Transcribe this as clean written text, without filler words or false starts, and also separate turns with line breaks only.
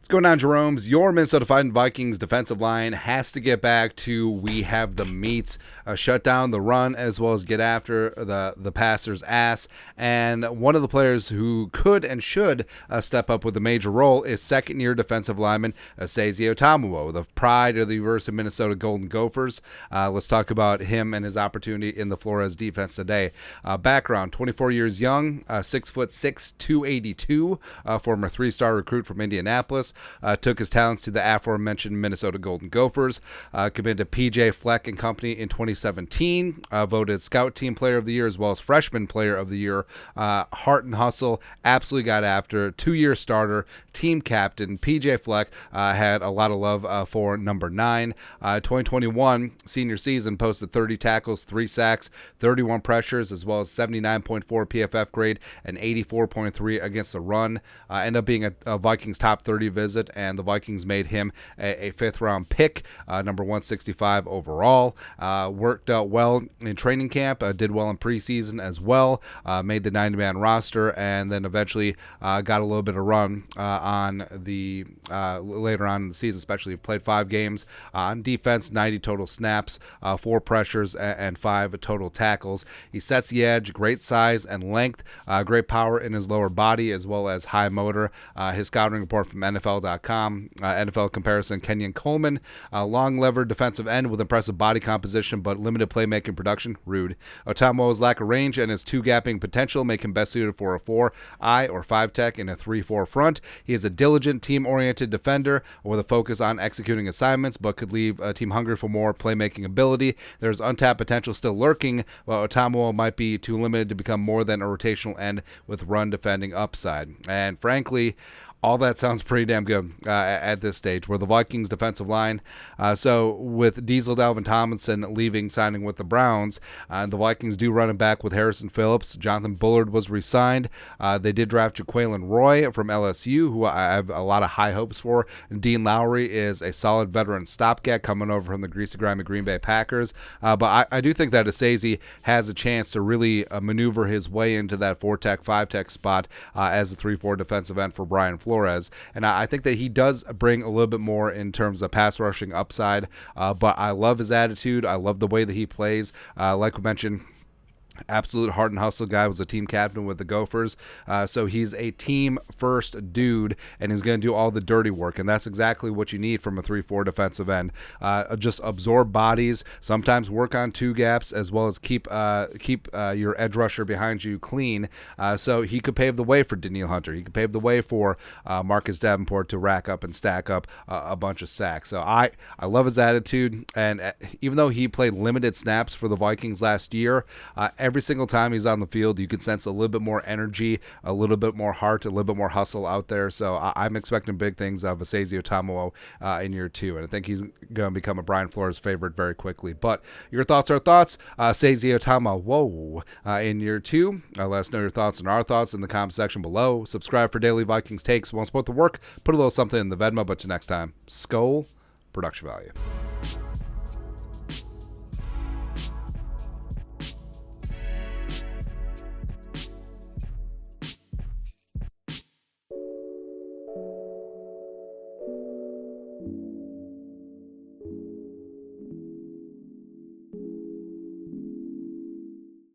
What's going on, Jerome's? Your Minnesota Vikings defensive line has to get back to we have the meats, shut down the run as well as get after the passer's ass. And one of the players who could and should step up with a major role is second-year defensive lineman Esezi Otomewo, the pride of the University of Minnesota Golden Gophers. Let's talk about him and his opportunity in the Flores defense today. Background: 24 years young, 6'6", 282, former three-star recruit from Indianapolis. Took his talents to the aforementioned Minnesota Golden Gophers. Committed to PJ Fleck and Company in 2017. Voted Scout Team Player of the Year as well as Freshman Player of the Year. Heart and hustle, absolutely got after. 2-year starter, team captain. PJ Fleck had a lot of love for number 9. 2021 senior season posted 30 tackles, 3 sacks, 31 pressures, as well as 79.4 PFF grade and 84.3 against the run. Ended up being a Vikings top 30 visit, and the Vikings made him a 5th-round pick, number 165 overall. Worked out well in training camp, did well in preseason as well, made the 90-man roster, and then eventually got a little bit of run on the later on in the season, especially played 5 games on defense, 90 total snaps, 4 pressures, and 5 total tackles. He sets the edge, great size and length, great power in his lower body as well as high motor. His scouting report from NFL.com, NFL comparison: Kenyon Coleman, long-levered defensive end with impressive body composition but limited playmaking production. Rude. Otomewo's lack of range and his 2-gapping potential make him best suited for a 4-eye or 5-tech in a 3-4 front. He is a diligent, team-oriented defender with a focus on executing assignments, but could leave a team hungry for more playmaking ability. There's untapped potential still lurking, while Otomewo might be too limited to become more than a rotational end with run defending upside. And frankly, all that sounds pretty damn good at this stage. We're the Vikings defensive line. So with Diesel Dalvin Tomlinson leaving, signing with the Browns, the Vikings do run it back with Harrison Phillips. Jonathan Bullard was re-signed. They did draft Jaquelin Roy from LSU, who I have a lot of high hopes for. Dean Lowry is a solid veteran stopgap coming over from the greasy, grimy Green Bay Packers. But I do think that Esezi has a chance to really maneuver his way into that 4-tech, 5-tech spot as a 3-4 defensive end for Brian Flores. And I think that he does bring a little bit more in terms of pass rushing upside, but I love his attitude. I love the way that he plays. Like we mentioned, absolute heart and hustle guy, was a team captain with the Gophers. So he's a team first dude, and he's going to do all the dirty work. And that's exactly what you need from a 3-4 defensive end. Just absorb bodies, sometimes work on 2 gaps, as well as keep your edge rusher behind you clean. So he could pave the way for Danielle Hunter. He could pave the way for Marcus Davenport to rack up and stack up a bunch of sacks. So I love his attitude. And even though he played limited snaps for the Vikings last year, every single time he's on the field, you can sense a little bit more energy, a little bit more heart, a little bit more hustle out there. So I'm expecting big things of Esezi Otomewo in year 2, and I think he's going to become a Brian Flores favorite very quickly. But your thoughts are thoughts. Esezi Otomewo in year 2. Let us know your thoughts and our thoughts in the comment section below. Subscribe for daily Vikings takes. Want to support the work? Put a little something in the Venmo. But till next time, Skol, production value.